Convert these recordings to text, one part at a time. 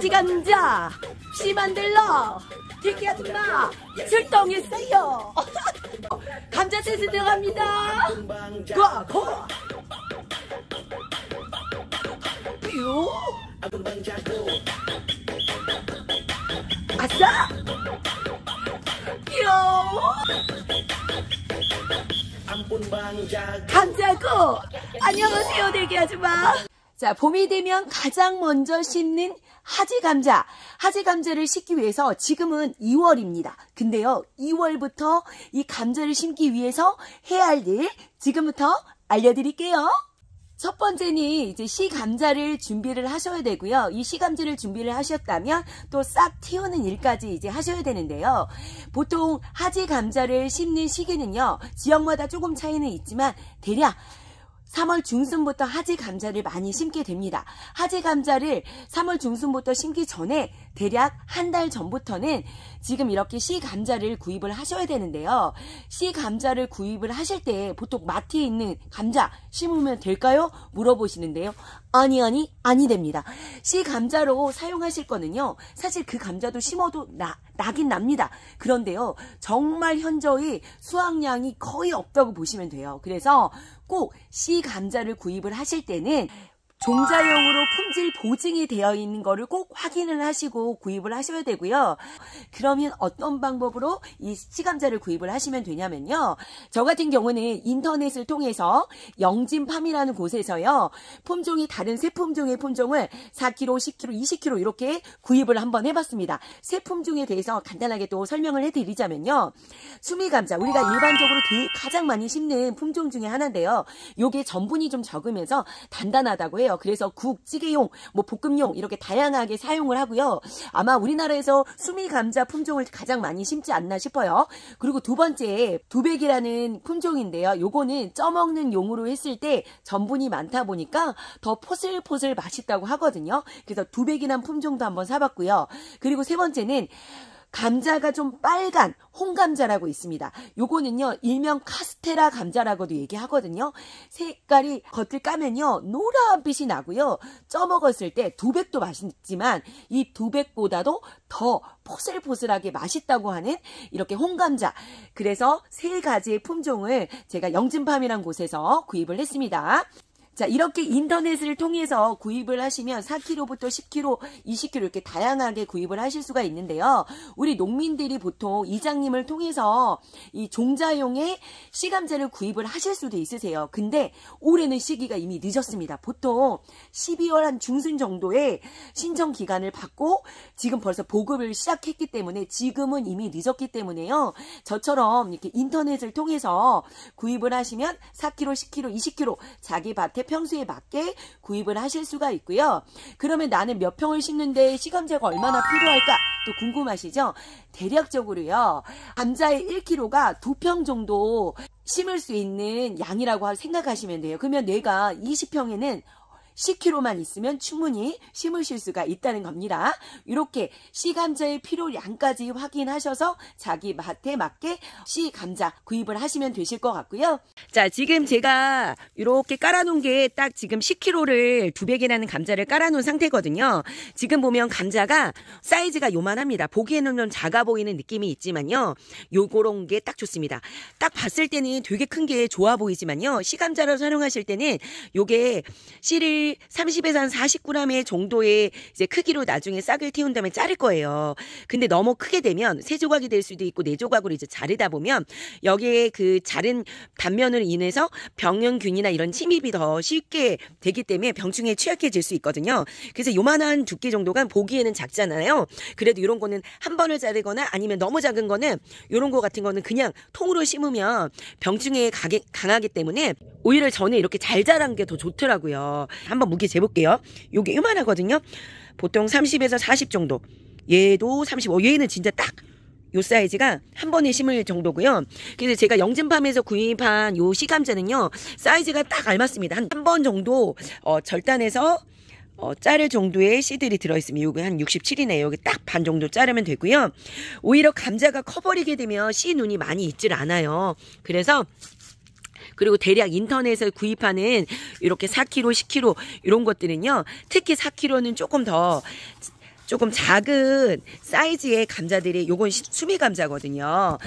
하지 감자 씨 만들러 특히 아줌마 출동했어요. 감자 세트 들어갑니다. 고고 뾰 아싸 뾰 감자고 안녕하세요 대기 아줌마. 자, 봄이 되면 가장 먼저 심는 하지 감자. 하지 감자를 심기 위해서 지금은 2월입니다. 근데요, 2월부터 이 감자를 심기 위해서 해야 할 일 지금부터 알려드릴게요. 첫 번째는 이제 씨 감자를 준비를 하셔야 되고요. 이 씨 감자를 준비를 하셨다면 또 싹 틔우는 일까지 이제 하셔야 되는데요. 보통 하지 감자를 심는 시기는요, 지역마다 조금 차이는 있지만 대략 3월 중순부터 하지 감자를 많이 심게 됩니다. 하지 감자를 3월 중순부터 심기 전에 대략 한 달 전부터는 지금 이렇게 씨 감자를 구입을 하셔야 되는데요. 씨 감자를 구입을 하실 때 보통 마트에 있는 감자 심으면 될까요? 물어보시는데요. 아니 됩니다. 씨 감자로 사용하실 거는요. 사실 그 감자도 심어도 나긴 납니다. 그런데요. 정말 현저히 수확량이 거의 없다고 보시면 돼요. 그래서 꼭 씨 감자를 구입을 하실 때는 종자용으로 품질 보증이 되어 있는 거를 꼭 확인을 하시고 구입을 하셔야 되고요. 그러면 어떤 방법으로 이 씨감자를 구입을 하시면 되냐면요. 저 같은 경우는 인터넷을 통해서 영진팜이라는 곳에서요. 품종이 다른 새 품종의 품종을 4kg, 10kg, 20kg 이렇게 구입을 한번 해봤습니다. 새 품종에 대해서 간단하게 또 설명을 해드리자면요. 수미감자, 우리가 일반적으로 가장 많이 심는 품종 중에 하나인데요. 요게 전분이 좀 적으면서 단단하다고 해요. 그래서 국, 찌개용, 뭐 볶음용 이렇게 다양하게 사용을 하고요. 아마 우리나라에서 수미 감자 품종을 가장 많이 심지 않나 싶어요. 그리고 두 번째 두백이라는 품종인데요. 요거는 쪄먹는 용으로 했을 때 전분이 많다 보니까 더 포슬포슬 맛있다고 하거든요. 그래서 두백이라는 품종도 한번 사봤고요. 그리고 세 번째는 감자가 좀 빨간 홍감자라고 있습니다. 요거는요, 일명 카스테라 감자라고도 얘기하거든요. 색깔이 겉을 까면요, 노란빛이 나고요. 쪄먹었을 때 두백도 맛있지만 이 두백보다도 더 포슬포슬하게 맛있다고 하는 이렇게 홍감자. 그래서 세 가지의 품종을 제가 영진팜이란 곳에서 구입을 했습니다. 자, 이렇게 인터넷을 통해서 구입을 하시면 4kg부터 10kg, 20kg 이렇게 다양하게 구입을 하실 수가 있는데요. 우리 농민들이 보통 이장님을 통해서 이 종자용의 씨감자를 구입을 하실 수도 있으세요. 근데 올해는 시기가 이미 늦었습니다. 보통 12월 한 중순 정도에 신청 기간을 받고 지금 벌써 보급을 시작했기 때문에 지금은 이미 늦었기 때문에요. 저처럼 이렇게 인터넷을 통해서 구입을 하시면 4kg, 10kg, 20kg 자기 밭에 평수에 맞게 구입을 하실 수가 있고요. 그러면 나는 몇 평을 심는데 씨감자가 얼마나 필요할까? 또 궁금하시죠? 대략적으로요. 감자의 1kg가 2평 정도 심을 수 있는 양이라고 생각하시면 돼요. 그러면 내가 20평에는 10kg만 있으면 충분히 심으실 수가 있다는 겁니다. 이렇게 씨감자의 필요량까지 확인하셔서 자기 밭에 맞게 씨감자 구입을 하시면 되실 것 같고요. 자, 지금 제가 이렇게 깔아놓은 게 딱 지금 10kg를 두백이라는 감자를 깔아놓은 상태거든요. 지금 보면 감자가 사이즈가 요만합니다. 보기에는 좀 작아 보이는 느낌이 있지만요. 요런 게 딱 좋습니다. 딱 봤을 때는 되게 큰 게 좋아 보이지만요. 씨감자로 사용하실 때는 요게 씨를 30에서 한 40g 정도의 이제 크기로 나중에 싹을 틔운 다음에 자를 거예요. 근데 너무 크게 되면 세 조각이 될 수도 있고 네 조각으로 이제 자르다 보면 여기에 그 자른 단면으로 인해서 병균이나 이런 침입이 더 쉽게 되기 때문에 병충해에 취약해질 수 있거든요. 그래서 요만한 두께 정도가 보기에는 작잖아요. 그래도 이런 거는 한 번을 자르거나 아니면 너무 작은 거는 이런 거 같은 거는 그냥 통으로 심으면 병충해에 강하기 때문에 오히려 저는 이렇게 잘 자란 게 더 좋더라고요. 한번 무게 재볼게요. 요게 요만하거든요. 보통 30에서 40 정도. 얘도 35. 얘는 진짜 딱 요 사이즈가 한 번에 심을 정도고요. 그래서 제가 영진팜에서 구입한 요 씨감자는요. 사이즈가 딱 알맞습니다. 한 번 정도 절단해서 자를 정도의 씨들이 들어있으면 요게 한 67이네요. 여기 딱 반 정도 자르면 되고요. 오히려 감자가 커버리게 되면 씨 눈이 많이 있질 않아요. 그래서 그리고 대략 인터넷에서 구입하는 이렇게 4kg, 10kg 이런 것들은요. 특히 4kg는 조금 더 조금 작은 사이즈의 감자들이 요건 수미 감자거든요.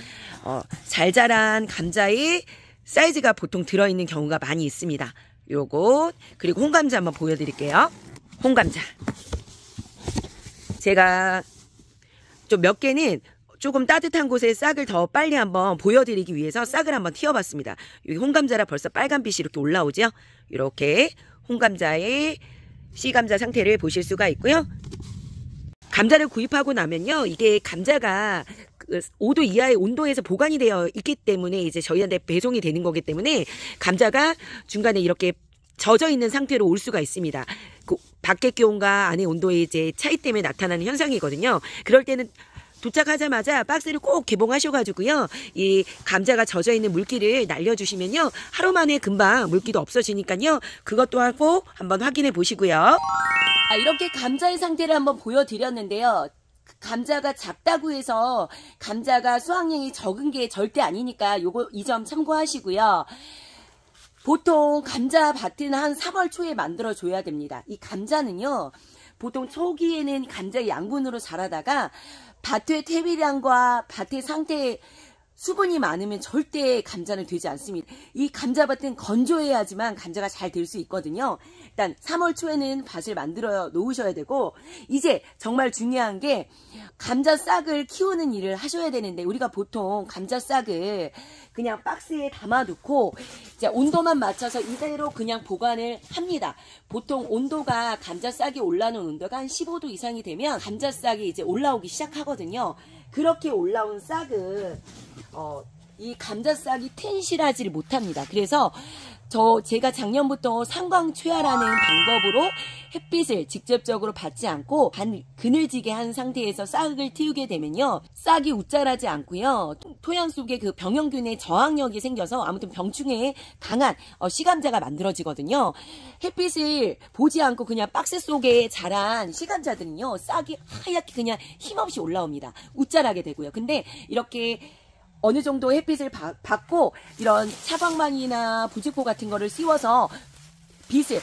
잘 자란 감자의 사이즈가 보통 들어있는 경우가 많이 있습니다. 요거 그리고 홍감자 한번 보여드릴게요. 홍감자 제가 좀 몇 개는 조금 따뜻한 곳에 싹을 더 빨리 한번 보여드리기 위해서 싹을 한번 틔워봤습니다. 여기 홍감자라 벌써 빨간빛이 이렇게 올라오죠. 이렇게 홍감자의 씨감자 상태를 보실 수가 있고요. 감자를 구입하고 나면요, 이게 감자가 5도 이하의 온도에서 보관이 되어 있기 때문에 이제 저희한테 배송이 되는 거기 때문에 감자가 중간에 이렇게 젖어 있는 상태로 올 수가 있습니다. 그 밖의 기온과 안의 온도의 이제 차이 때문에 나타나는 현상이거든요. 그럴 때는 도착하자마자 박스를 꼭 개봉하셔가지고요, 이 감자가 젖어 있는 물기를 날려주시면요, 하루 만에 금방 물기도 없어지니까요, 그것 또한 꼭 한번 확인해 보시고요. 이렇게 감자의 상태를 한번 보여드렸는데요. 감자가 작다고 해서 감자가 수확량이 적은 게 절대 아니니까 요거 이 점 참고하시고요. 보통 감자 밭은 한 3월 초에 만들어 줘야 됩니다. 이 감자는요, 보통 초기에는 감자 양분으로 자라다가 밭의 퇴비량과 밭의 상태에 수분이 많으면 절대 감자는 되지 않습니다. 이 감자밭은 건조해야지만 감자가 잘 될 수 있거든요. 일단 3월 초에는 밭을 만들어 놓으셔야 되고, 이제 정말 중요한 게 감자 싹을 키우는 일을 하셔야 되는데, 우리가 보통 감자 싹을 그냥 박스에 담아놓고 이제 온도만 맞춰서 이대로 그냥 보관을 합니다. 보통 온도가 감자 싹이 올라오는 온도가 한 15도 이상이 되면 감자 싹이 이제 올라오기 시작하거든요. 그렇게 올라온 싹은 이 감자 싹이 튼실하지를 못합니다. 그래서 제가 작년부터 상광최하라는 방법으로 햇빛을 직접적으로 받지 않고 그늘지게 한 상태에서 싹을 틔우게 되면요, 싹이 웃자라지 않고요, 토양 속에 그 병영균의 저항력이 생겨서 아무튼 병충해에 강한 씨감자가 만들어지거든요. 햇빛을 보지 않고 그냥 박스 속에 자란 씨감자들은요, 싹이 하얗게 그냥 힘없이 올라옵니다. 웃자라게 되고요. 근데 이렇게 어느 정도 햇빛을 받고 이런 차광망이나 부직포 같은 거를 씌워서 빛을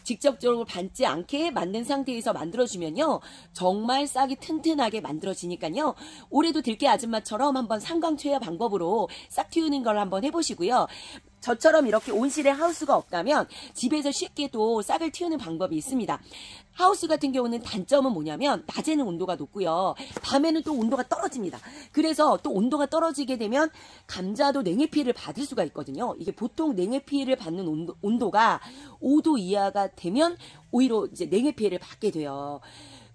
직접적으로 받지 않게 만든 상태에서 만들어주면요, 정말 싹이 튼튼하게 만들어지니까요, 올해도 들깨 아줌마처럼 한번 상광최하 방법으로 싹 틔우는 걸 한번 해보시고요. 저처럼 이렇게 온실에 하우스가 없다면 집에서 쉽게도 싹을 틔우는 방법이 있습니다. 하우스 같은 경우는 단점은 뭐냐면 낮에는 온도가 높고요, 밤에는 또 온도가 떨어집니다. 그래서 또 온도가 떨어지게 되면 감자도 냉해 피해를 받을 수가 있거든요. 이게 보통 냉해 피해를 받는 온도가 5도 이하가 되면 오히려 이제 냉해 피해를 받게 돼요.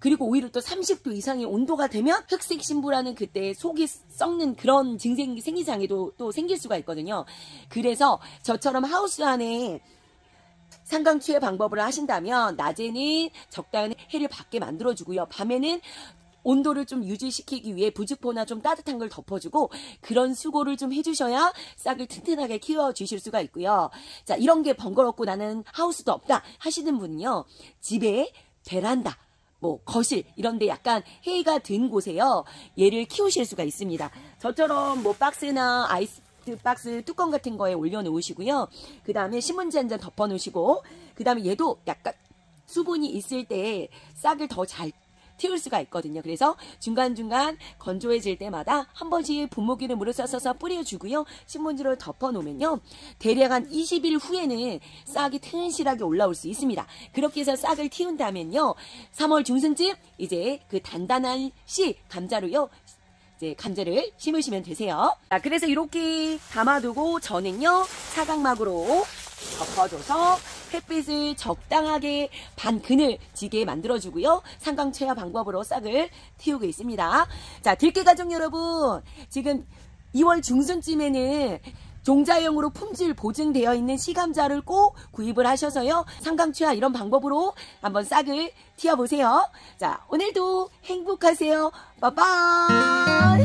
그리고 오히려 또 30도 이상의 온도가 되면 흑색 신부라는 그때 속이 썩는 그런 증상이 생기장애도 또 생길 수가 있거든요. 그래서 저처럼 하우스 안에 상광취해 방법을 하신다면 낮에는 적당한 해를 받게 만들어주고요, 밤에는 온도를 좀 유지시키기 위해 부직포나 좀 따뜻한 걸 덮어주고 그런 수고를 좀 해주셔야 싹을 튼튼하게 키워주실 수가 있고요. 자, 이런 게 번거롭고 나는 하우스도 없다 하시는 분은요, 집에 베란다, 거실 이런데 약간 해가 든 곳에요, 얘를 키우실 수가 있습니다. 저처럼 박스나 아이스 박스 뚜껑 같은 거에 올려놓으시고요. 그 다음에 신문지 한 장 덮어놓으시고, 그 다음에 얘도 약간 수분이 있을 때 싹을 더 잘 틔울 수가 있거든요. 그래서 중간중간 건조해질 때마다 한 번씩 분무기를 물을 써서 뿌려주고요, 신문지로 덮어놓으면요, 대략 한 20일 후에는 싹이 튼실하게 올라올 수 있습니다. 그렇게 해서 싹을 틔운다면요, 3월 중순쯤 이제 그 단단한 씨 감자로요, 이제 감자를 심으시면 되세요. 자, 그래서 이렇게 담아두고 저는요, 사각막으로 덮어줘서 햇빛을 적당하게 반그늘 지게 만들어주고요, 상광최하 방법으로 싹을 틔우고 있습니다. 자, 들깨 가족 여러분, 지금 2월 중순쯤에는 종자형으로 품질 보증되어 있는 씨감자를 꼭 구입을 하셔서요, 상광최하 이런 방법으로 한번 싹을 틔워보세요. 자, 오늘도 행복하세요. 빠빠이.